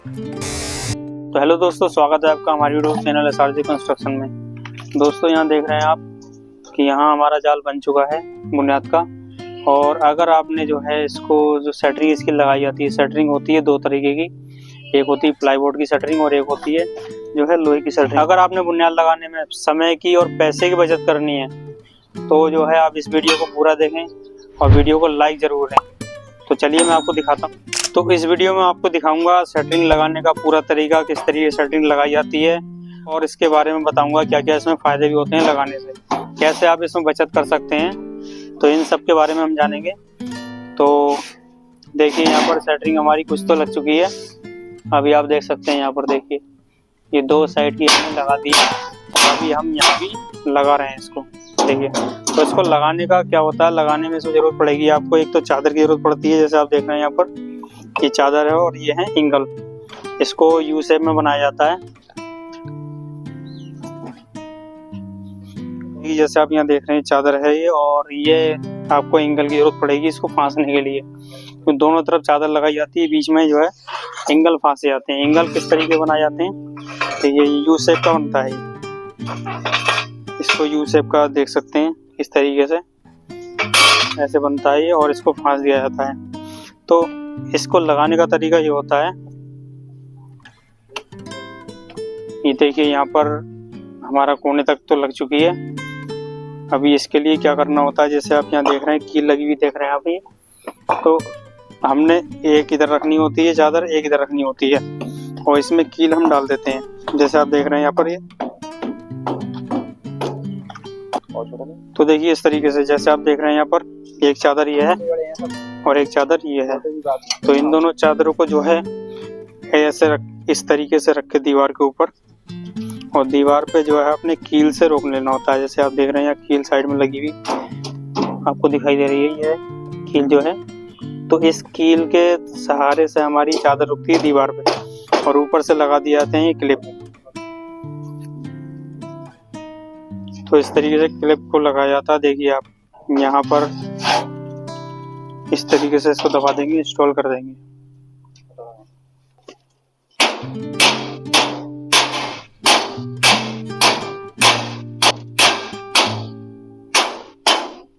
तो हेलो दोस्तों, स्वागत है आपका हमारे यूट्यूब चैनल एसआरजी कंस्ट्रक्शन में। दोस्तों यहाँ देख रहे हैं आप कि यहाँ हमारा जाल बन चुका है बुनियाद का। और अगर आपने जो है इसको जो शटरिंग इसकी लगाई जाती है, शटरिंग होती है दो तरीके की, एक होती है प्लाईवुड की शटरिंग और एक होती है जो है लोहे की शटरिंग। अगर आपने बुनियाद लगाने में समय की और पैसे की बचत करनी है तो जो है आप इस वीडियो को पूरा देखें और वीडियो को लाइक जरूर दें। तो चलिए मैं आपको दिखाता हूँ। तो इस वीडियो में आपको दिखाऊंगा शटरिंग लगाने का पूरा तरीका, किस तरीके से शटरिंग लगाई जाती है, और इसके बारे में बताऊंगा क्या क्या इसमें फायदे भी होते हैं लगाने से, कैसे आप इसमें बचत कर सकते हैं। तो इन सब के बारे में हम जानेंगे। तो देखिए यहाँ पर शटरिंग हमारी कुछ तो लग चुकी है। अभी आप देख सकते हैं यहाँ पर, देखिए ये दो साइड की हमने लगा दी है और अभी हम यहाँ भी लगा रहे हैं इसको। देखिए तो इसको लगाने का क्या होता है, लगाने में इसमें जरूरत पड़ेगी आपको एक तो चादर की जरूरत पड़ती है। जैसे आप देख रहे हैं यहाँ पर ये चादर है और ये है एंगल, इसको यू शेप में बनाया जाता है। जैसे आप यहाँ देख रहे हैं चादर है ये, और ये आपको एंगल की जरूरत पड़ेगी इसको फांसने के लिए। तो दोनों तरफ चादर लगाई जाती है, बीच में जो है एंगल फांसे जाते हैं। एंगल किस तरीके बनाए जाते हैं, तो ये यू शेप का बनता है। इसको यू शेप का देख सकते हैं, इस तरीके से ऐसे बनता है ये, और इसको फांस दिया जाता है। तो इसको लगाने का तरीका ये होता है, ये देखिए यहाँ पर हमारा कोने तक तो लग चुकी है। अभी इसके लिए क्या करना होता है, जैसे आप यहाँ देख रहे हैं कील लगी हुई देख रहे हैं आप, ये तो हमने एक इधर रखनी होती है चादर, एक इधर रखनी होती है, और इसमें कील हम डाल देते हैं। जैसे आप देख रहे हैं यहाँ पर ये, तो देखिए इस तरीके से जैसे आप देख रहे हैं यहाँ पर एक चादर ये है और एक चादर ये है। तो इन दोनों चादरों को जो है ऐसे इस तरीके से रख के दीवार के ऊपर, और दीवार पे जो है अपने कील से रोक लेना होता है। जैसे आप देख रहे हैं यहाँ कील साइड में लगी हुई आपको दिखाई दे रही है, ये कील जो है। तो इस कील के सहारे से हमारी चादर रुकती है दीवार पे, और ऊपर से लगा दिए जाते हैं ये क्लिप। तो इस तरीके से क्लिप को लगाया जाता है। देखिए आप यहाँ पर इस तरीके से इसको दबा देंगे, इंस्टॉल कर देंगे।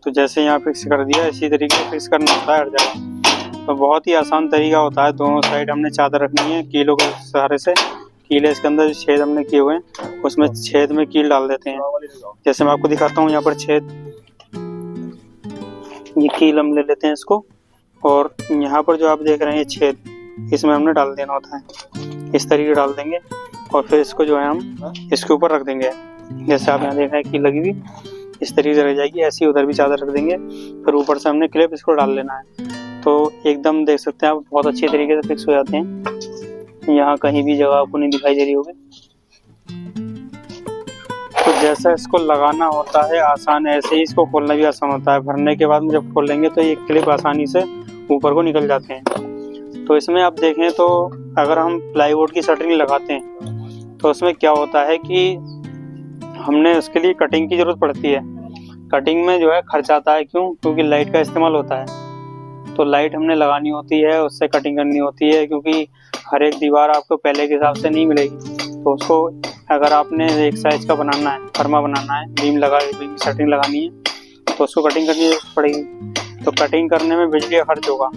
तो जैसे यहाँ फिक्स कर दिया, इसी तरीके से फिक्स करना होता है हर जगह। तो बहुत ही आसान तरीका होता है। दोनों साइड हमने चादर रखनी है कीलों के सहारे से। कील इसके अंदर जो छेद हमने किए हुए हैं उसमें छेद में कील डाल देते हैं। जैसे मैं आपको दिखाता हूँ यहाँ पर छेद, ये कील हम ले लेते हैं इसको, और यहाँ पर जो आप देख रहे हैं ये छेद, इसमें हमने डाल देना होता है। इस तरीके डाल देंगे और फिर इसको जो है हम इसके ऊपर रख देंगे। जैसे आप यहाँ देख रहे हैं कील लगी हुई इस तरीके से रह जाएगी, ऐसे ही उधर भी चादर रख देंगे, फिर ऊपर से हमने क्लिप इसको डाल लेना है। तो एकदम देख सकते हैं आप बहुत अच्छी तरीके से फिक्स हो जाते हैं। यहाँ कहीं भी जगह आपको नहीं दिखाई दे रही होगी। तो जैसा इसको लगाना होता है आसान, ऐसे ही इसको खोलना भी आसान होता है। भरने के बाद में जब खोलेंगे तो ये क्लिप आसानी से ऊपर को निकल जाते हैं। तो इसमें आप देखें तो अगर हम प्लाईवुड की शटरिंग लगाते हैं तो उसमें क्या होता है कि हमने उसके लिए कटिंग की जरूरत पड़ती है। कटिंग में जो है खर्च आता है, क्यों? क्योंकि लाइट का इस्तेमाल होता है। तो लाइट हमने लगानी होती है, उससे कटिंग करनी होती है, क्योंकि हर एक दीवार आपको पहले के हिसाब से नहीं मिलेगी। तो उसको अगर आपने एक साइज का बनाना है, फर्मा बनाना है, बीम की शटरिंग लगानी है, तो उसको कटिंग करनी पड़ेगी। तो कटिंग करने में बिजली का खर्च होगा।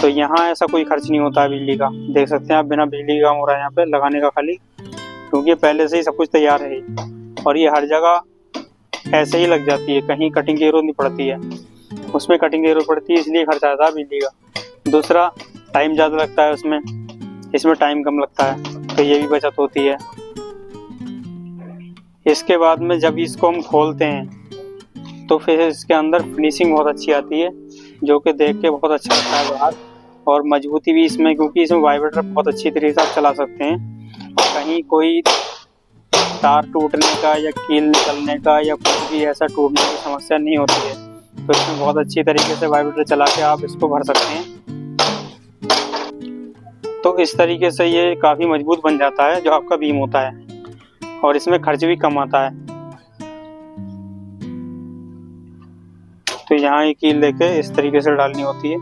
तो यहाँ ऐसा कोई खर्च नहीं होता है बिजली का। देख सकते हैं आप बिना बिजली का काम हो रहा है यहाँ पे लगाने का खाली, क्योंकि पहले से ही सब कुछ तैयार है और ये हर जगह ऐसे ही लग जाती है, कहीं कटिंग की जरूरत नहीं पड़ती है। उसमें कटिंग की जरूरत पड़ती है, इसलिए खर्च आता है बिजली का। दूसरा, टाइम ज़्यादा लगता है उसमें, इसमें टाइम कम लगता है, तो ये भी बचत होती है। इसके बाद में जब इसको हम खोलते हैं तो फिर इसके अंदर फिनिशिंग बहुत अच्छी आती है, जो कि देख के बहुत अच्छा लगता है बाहर। और मजबूती भी इसमें, क्योंकि इसमें वाइब्रेटर बहुत अच्छी तरीके से आप चला सकते हैं। कहीं कोई तार टूटने का या कील निकलने का या कुछ भी ऐसा टूटने की समस्या नहीं होती है। तो इसमें बहुत अच्छी तरीके से वाइब्रेटर चला के आप इसको भर सकते हैं। तो इस तरीके से ये काफ़ी मजबूत बन जाता है जो आपका बीम होता है, और इसमें खर्च भी कम आता है। तो यहाँ ये कील लेके इस तरीके से डालनी होती है।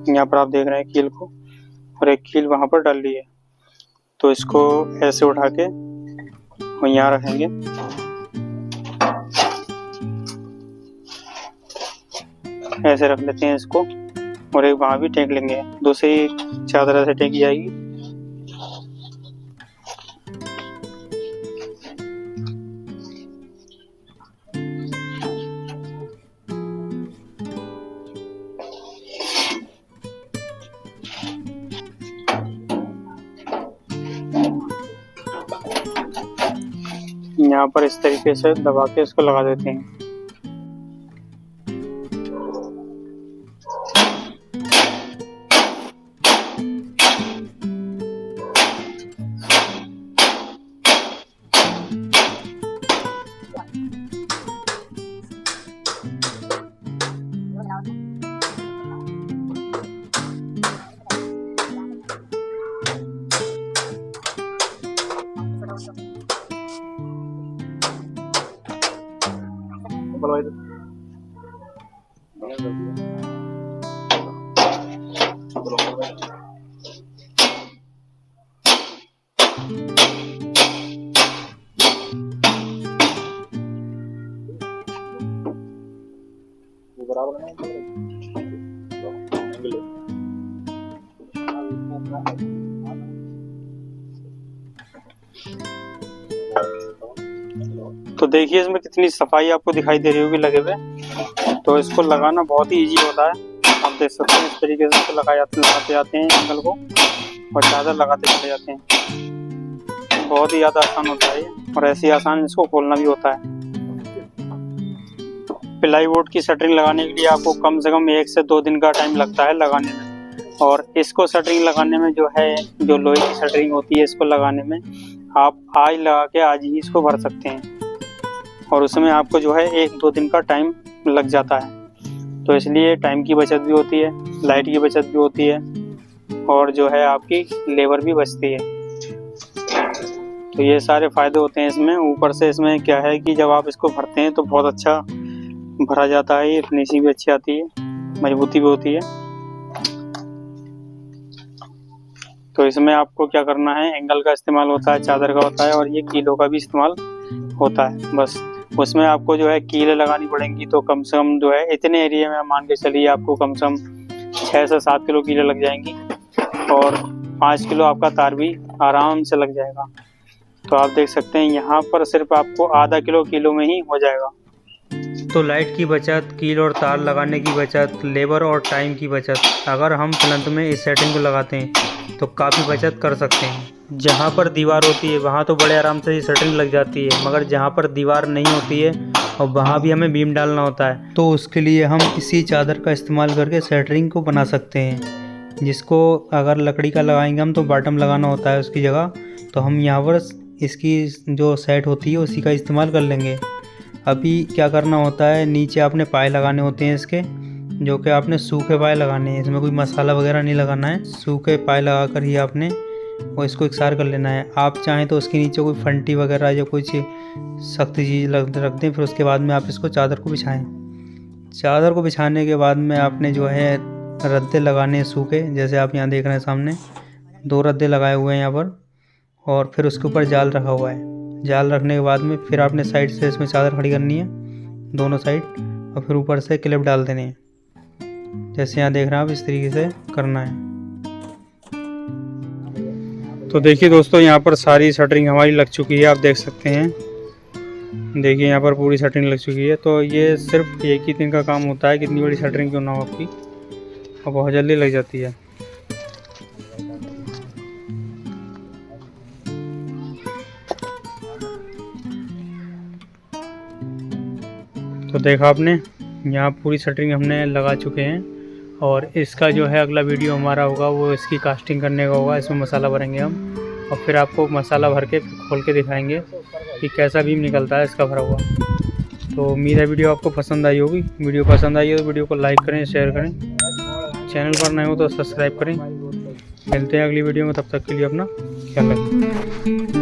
यहाँ पर आप देख रहे हैं कील को, और एक कील वहाँ पर डाल ली है। तो इसको ऐसे उठा के यहाँ रखेंगे। ऐसे रख लेते हैं इसको और एक वहाँ भी टेक लेंगे। दूसरी चादर ऐसे टेकी जाएगी। यहाँ पर इस तरीके से दबा के इसको लगा देते हैं। तो देखिए इसमें कितनी सफाई आपको दिखाई दे रही होगी लगे हुए। तो इसको लगाना बहुत ही इजी होता है। आप देख सकते हैं इस तरीके से इसको लगाते जाते हैं एंगल को और चादर लगाते चले जाते हैं। बहुत ही ज़्यादा आसान होता है ये, और ऐसे ही आसान इसको खोलना भी होता है। प्लाईवुड की शटरिंग लगाने के लिए आपको कम से कम 1 से 2 दिन का टाइम लगता है लगाने में। और इसको शटरिंग लगाने में जो है, जो लोहे की शटरिंग होती है, इसको लगाने में आप आज लगा के आज ही इसको भर सकते हैं, और उसमें आपको जो है 1-2 दिन का टाइम लग जाता है। तो इसलिए टाइम की बचत भी होती है, लाइट की बचत भी होती है, और जो है आपकी लेबर भी बचती है। तो ये सारे फायदे होते हैं इसमें। ऊपर से इसमें क्या है कि जब आप इसको भरते हैं तो बहुत अच्छा भरा जाता है। ये फिनिशिंग भी अच्छी आती है, मजबूती भी होती है। तो इसमें आपको क्या करना है, एंगल का इस्तेमाल होता है, चादर का होता है, और ये कीलों का भी इस्तेमाल होता है। बस उसमें आपको जो है कीलें लगानी पड़ेंगी। तो कम से कम जो है इतने एरिया में मान के चलिए आपको कम से कम 6 से 7 किलो कीलें लग जाएंगी, और 5 किलो आपका तार भी आराम से लग जाएगा। तो आप देख सकते हैं यहाँ पर सिर्फ आपको आधा किलो में ही हो जाएगा। तो लाइट की बचत, कील और तार लगाने की बचत, लेबर और टाइम की बचत, अगर हम प्लंथ में इस सेटिंग को लगाते हैं तो काफ़ी बचत कर सकते हैं। जहाँ पर दीवार होती है वहाँ तो बड़े आराम से ये सेटिंग लग जाती है, मगर जहाँ पर दीवार नहीं होती है और वहाँ भी हमें बीम डालना होता है, तो उसके लिए हम इसी चादर का इस्तेमाल करके सेटरिंग को बना सकते हैं। जिसको अगर लकड़ी का लगाएंगे हम तो बॉटम लगाना होता है उसकी जगह, तो हम यहाँ पर इसकी जो सेट होती है उसी का इस्तेमाल कर लेंगे। अभी क्या करना होता है, नीचे आपने पाए लगाने होते हैं इसके, जो कि आपने सूखे पाए लगाने हैं। इसमें कोई मसाला वगैरह नहीं लगाना है, सूखे पाए लगा कर ही आपने वो इसको इकसार कर लेना है। आप चाहें तो उसके नीचे कोई फंटी वगैरह या कुछ सख्त चीज़ रख दें, फिर उसके बाद में आप इसको चादर को बिछाएं। चादर को बिछाने के बाद में आपने जो है रद्दे लगाने हैं सूखे, जैसे आप यहाँ देख रहे हैं सामने 2 रद्दे लगाए हुए हैं यहाँ पर, और फिर उसके ऊपर जाल रखा हुआ है। जाल रखने के बाद में फिर आपने साइड से इसमें चादर खड़ी करनी है दोनों साइड, और फिर ऊपर से क्लिप डाल देने हैं। जैसे यहाँ देख रहे हैं आप, इस तरीके से करना है। तो देखिए दोस्तों, यहाँ पर सारी शटरिंग हमारी लग चुकी है, आप देख सकते हैं। देखिए यहाँ पर पूरी शटरिंग लग चुकी है। तो ये सिर्फ 1 ही दिन का काम होता है, कितनी बड़ी शटरिंग क्यों ना हो आपकी, और बहुत जल्दी लग जाती है। तो देखा आपने, यहाँ पूरी शटरिंग हमने लगा चुके हैं, और इसका जो है अगला वीडियो हमारा होगा वो इसकी कास्टिंग करने का होगा। इसमें मसाला भरेंगे हम, और फिर आपको मसाला भर के खोल के दिखाएंगे कि कैसा बीम निकलता है इसका भरा हुआ। तो उम्मीद है वीडियो आपको पसंद आई होगी। वीडियो पसंद आई हो तो वीडियो को लाइक करें, शेयर करें, चैनल पर नए हो तो सब्सक्राइब करें। मिलते हैं अगली वीडियो में, तब तक के लिए अपना ख्याल रखें।